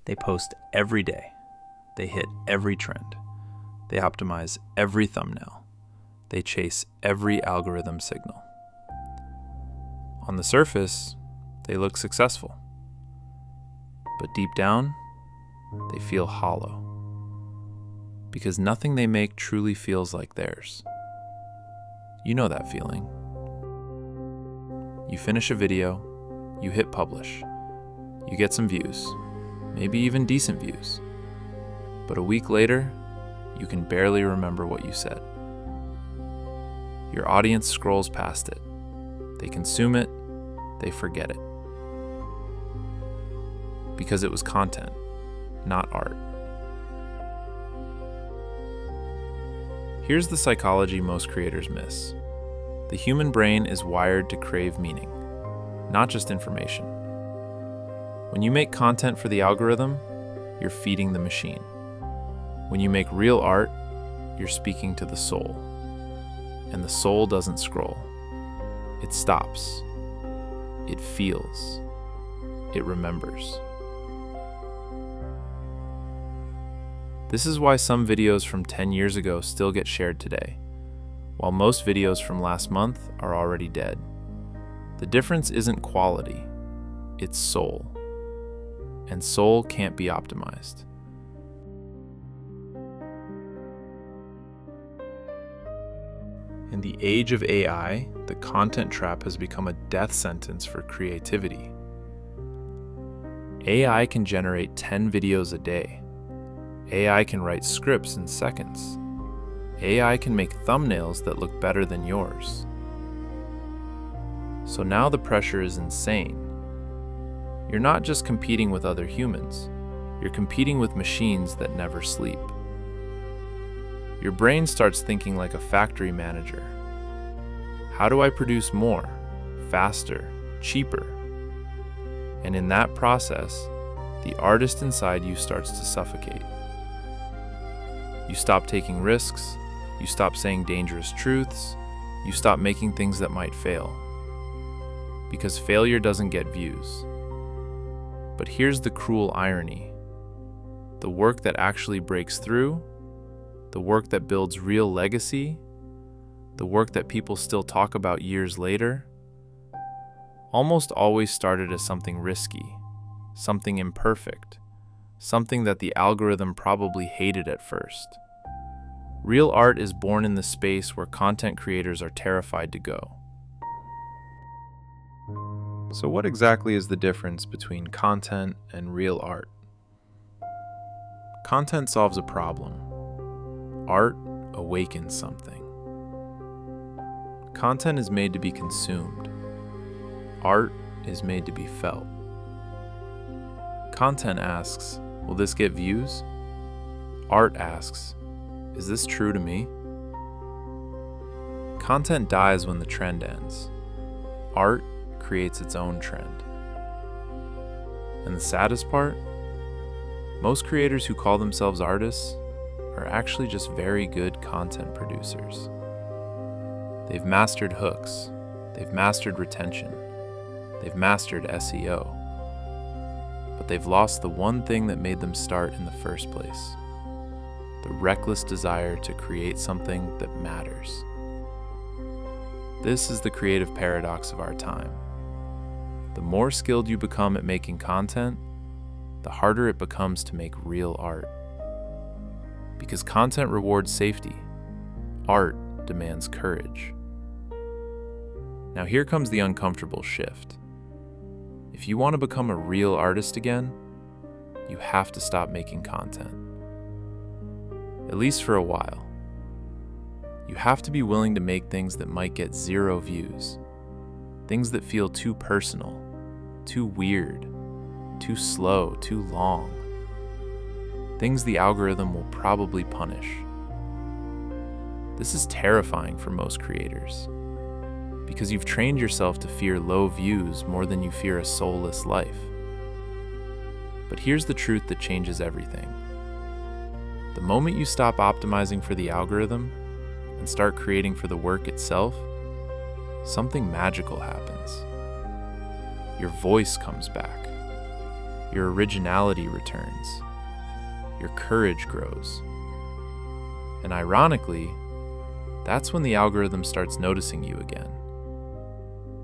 They post every day. They hit every trend. They optimize every thumbnail. They chase every algorithm signal. On the surface, they look successful. But deep down, they feel hollow. Because nothing they make truly feels like theirs. You know that feeling. You finish a video, you hit publish. You get some views, maybe even decent views. But a week later, you can barely remember what you said. Your audience scrolls past it. They consume it, they forget it. Because it was content, not art. Here's the psychology most creators miss. The human brain is wired to crave meaning, not just information. When you make content for the algorithm, you're feeding the machine. When you make real art, you're speaking to the soul. And the soul doesn't scroll. It stops. It feels. It remembers. This is why some videos from 10 years ago still get shared today, while most videos from last month are already dead. The difference isn't quality, it's soul. And soul can't be optimized. In the age of AI, the content trap has become a death sentence for creativity. AI can generate 10 videos a day. AI can write scripts in seconds. AI can make thumbnails that look better than yours. So now the pressure is insane. You're not just competing with other humans, you're competing with machines that never sleep. Your brain starts thinking like a factory manager. How do I produce more, faster, cheaper? And in that process, the artist inside you starts to suffocate. You stop taking risks, you stop saying dangerous truths, you stop making things that might fail. Because failure doesn't get views. But here's the cruel irony. The work that actually breaks through, the work that builds real legacy, the work that people still talk about years later, almost always started as something risky, something imperfect, something that the algorithm probably hated at first. Real art is born in the space where content creators are terrified to go. So what exactly is the difference between content and real art? Content solves a problem. Art awakens something. Content is made to be consumed. Art is made to be felt. Content asks, will this get views? Art asks, is this true to me? Content dies when the trend ends. Art creates its own trend. And the saddest part? Most creators who call themselves artists are actually just very good content producers. They've mastered hooks, they've mastered retention, they've mastered SEO. But they've lost the one thing that made them start in the first place. The reckless desire to create something that matters. This is the creative paradox of our time. The more skilled you become at making content, the harder it becomes to make real art. Because content rewards safety. Art demands courage. Now here comes the uncomfortable shift. If you want to become a real artist again, you have to stop making content. At least for a while. You have to be willing to make things that might get 0 views. Things that feel too personal, too weird, too slow, too long. Things the algorithm will probably punish. This is terrifying for most creators, because you've trained yourself to fear low views more than you fear a soulless life. But here's the truth that changes everything. The moment you stop optimizing for the algorithm and start creating for the work itself, something magical happens. Your voice comes back. your originality returns, your courage grows. And ironically, that's when the algorithm starts noticing you again.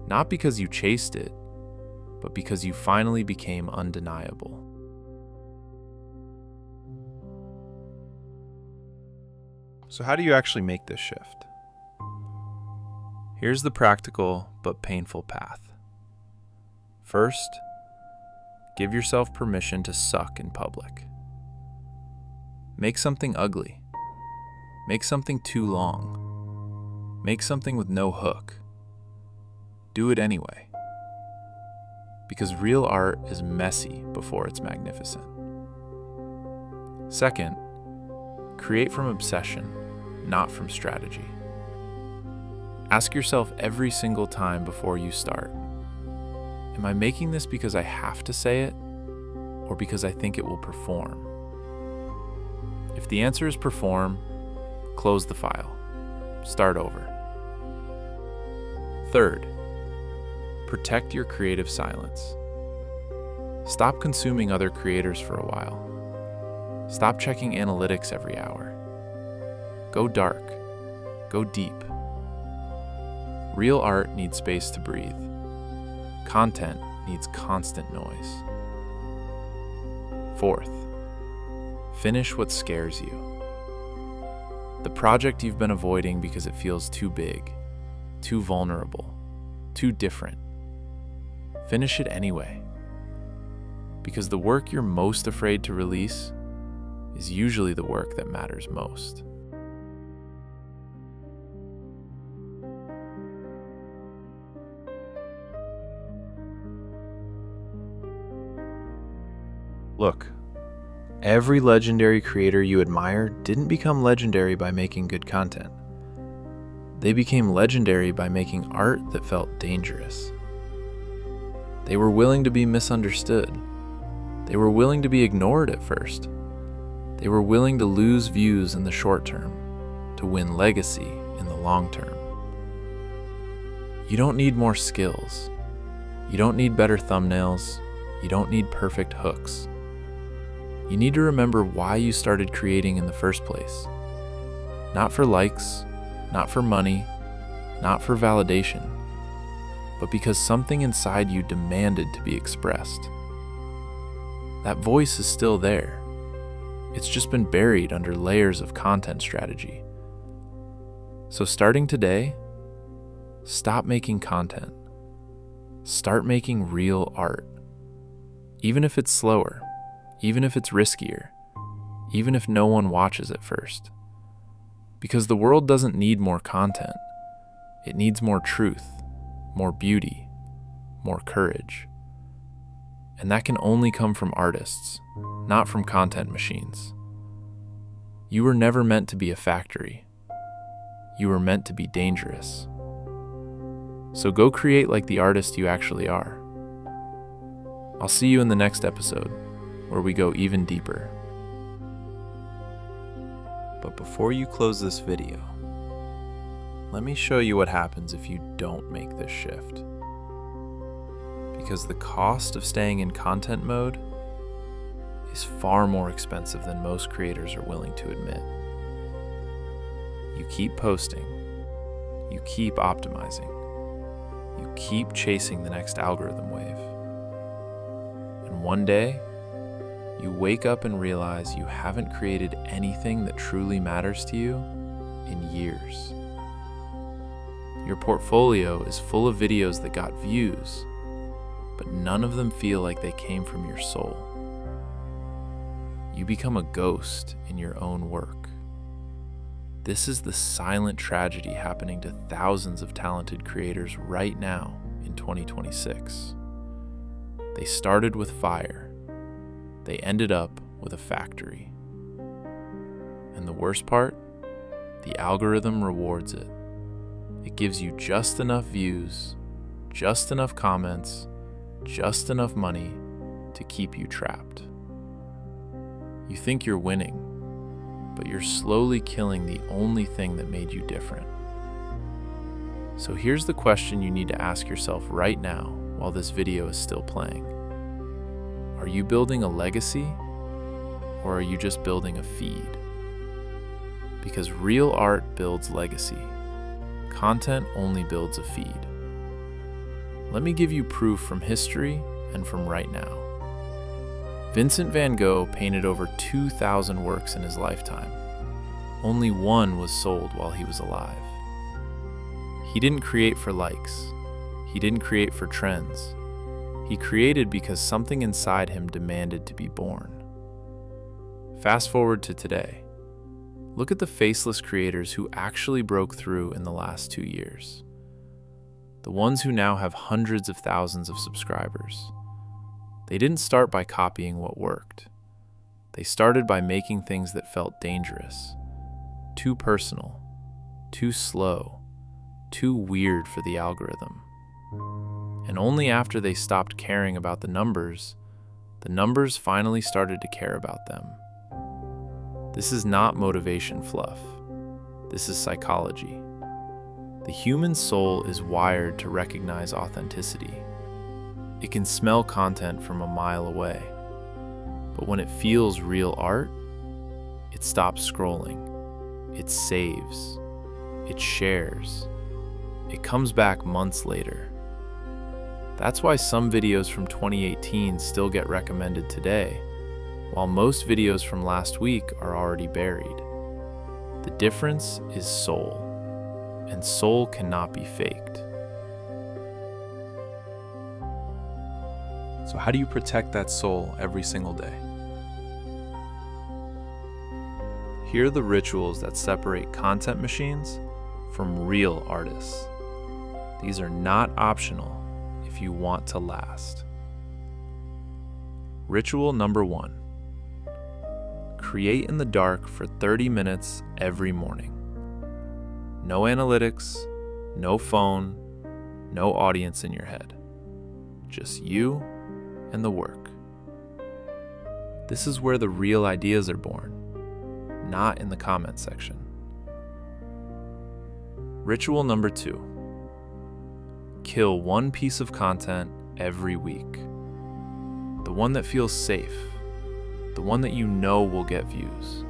Not because you chased it, but because you finally became undeniable. So how do you actually make this shift? Here's the practical but painful path. First, give yourself permission to suck in public. Make something ugly. Make something too long. Make something with no hook. Do it anyway. Because real art is messy before it's magnificent. Second, create from obsession, not from strategy. Ask yourself every single time before you start, am I making this because I have to say it, or because I think it will perform? If the answer is perform, close the file. Start over. Third, protect your creative silence. Stop consuming other creators for a while. Stop checking analytics every hour. Go dark. Go deep. Real art needs space to breathe. Content needs constant noise. Fourth, finish what scares you. The project you've been avoiding because it feels too big, too vulnerable, too different. Finish it anyway. Because the work you're most afraid to release is usually the work that matters most. Look, every legendary creator you admire didn't become legendary by making good content. They became legendary by making art that felt dangerous. They were willing to be misunderstood. They were willing to be ignored at first. They were willing to lose views in the short term, to win legacy in the long term. You don't need more skills. You don't need better thumbnails. You don't need perfect hooks. You need to remember why you started creating in the first place. Not for likes, not for money, not for validation, but because something inside you demanded to be expressed. That voice is still there. It's just been buried under layers of content strategy. So starting today, stop making content. Start making real art. Even if it's slower, even if it's riskier, even if no one watches at first. Because the world doesn't need more content. It needs more truth, more beauty, more courage. And that can only come from artists, not from content machines. You were never meant to be a factory. You were meant to be dangerous. So go create like the artist you actually are. I'll see you in the next episode, where we go even deeper. But before you close this video, let me show you what happens if you don't make this shift. Because the cost of staying in content mode is far more expensive than most creators are willing to admit. You keep posting, you keep optimizing, you keep chasing the next algorithm wave. And one day, you wake up and realize you haven't created anything that truly matters to you in years. Your portfolio is full of videos that got views, but none of them feel like they came from your soul. You become a ghost in your own work. This is the silent tragedy happening to thousands of talented creators right now in 2026. They started with fire. They ended up with a factory. And the worst part? The algorithm rewards it. It gives you just enough views, just enough comments, just enough money to keep you trapped. You think you're winning, but you're slowly killing the only thing that made you different. So here's the question you need to ask yourself right now while this video is still playing. Are you building a legacy, or are you just building a feed? Because real art builds legacy. Content only builds a feed. Let me give you proof from history and from right now. Vincent van Gogh painted over 2,000 works in his lifetime. Only one was sold while he was alive. He didn't create for likes. He didn't create for trends. He created because something inside him demanded to be born. Fast forward to today. Look at the faceless creators who actually broke through in the last 2 years. The ones who now have hundreds of thousands of subscribers. They didn't start by copying what worked. They started by making things that felt dangerous, too personal, too slow, too weird for the algorithm. And only after they stopped caring about the numbers finally started to care about them. This is not motivation fluff. This is psychology. The human soul is wired to recognize authenticity. It can smell content from a mile away. But when it feels real art, it stops scrolling. It saves. It shares. It comes back months later. That's why some videos from 2018 still get recommended today, while most videos from last week are already buried. The difference is soul, and soul cannot be faked. So how do you protect that soul every single day? Here are the rituals that separate content machines from real artists. These are not optional if you want to last. Ritual number 1. Create in the dark for 30 minutes every morning. No analytics, no phone, no audience in your head. Just you and the work. This is where the real ideas are born, not in the comment section. Ritual number 2. Kill one piece of content every week. The one that feels safe. The one that you know will get views.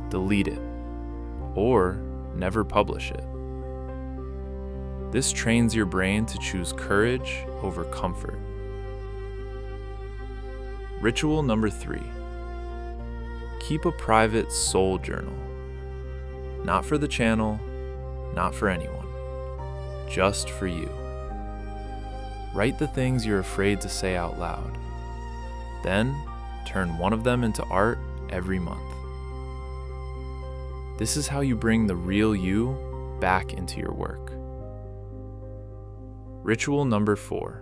Delete it, or never publish it. This trains your brain to choose courage over comfort. Ritual number 3. Keep a private soul journal. Not for the channel, not for anyone. Just for you. Write the things you're afraid to say out loud. Then, turn one of them into art every month. This is how you bring the real you back into your work. Ritual number 4.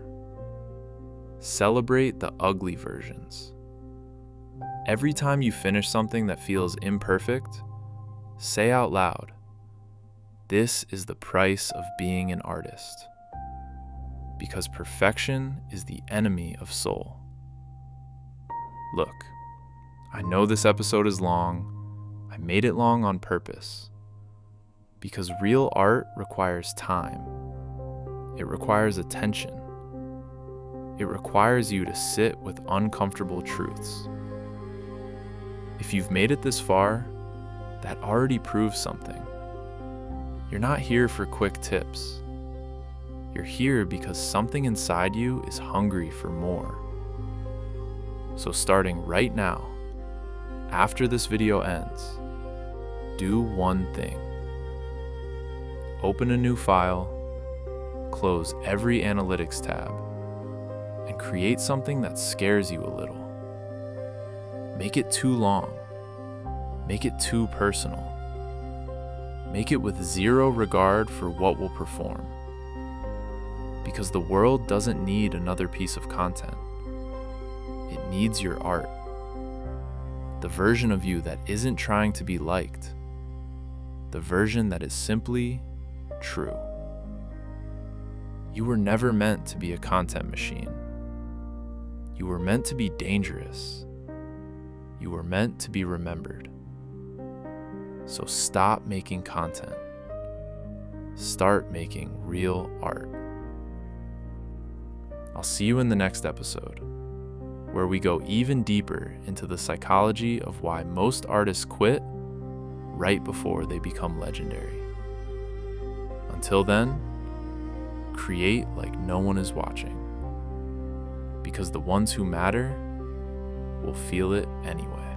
Celebrate the ugly versions. Every time you finish something that feels imperfect, say out loud, "This is the price of being an artist." Because perfection is the enemy of soul. Look, I know this episode is long. I made it long on purpose. Because real art requires time. It requires attention. It requires you to sit with uncomfortable truths. If you've made it this far, that already proves something. You're not here for quick tips. You're here because something inside you is hungry for more. So starting right now, after this video ends, do one thing. Open a new file, close every analytics tab, and create something that scares you a little. Make it too long. Make it too personal. Make it with zero regard for what will perform. Because the world doesn't need another piece of content. It needs your art. The version of you that isn't trying to be liked. The version that is simply true. You were never meant to be a content machine. You were meant to be dangerous. You were meant to be remembered. So stop making content. Start making real art. I'll see you in the next episode. where we go even deeper into the psychology of why most artists quit right before they become legendary. Until then, create like no one is watching, because the ones who matter will feel it anyway.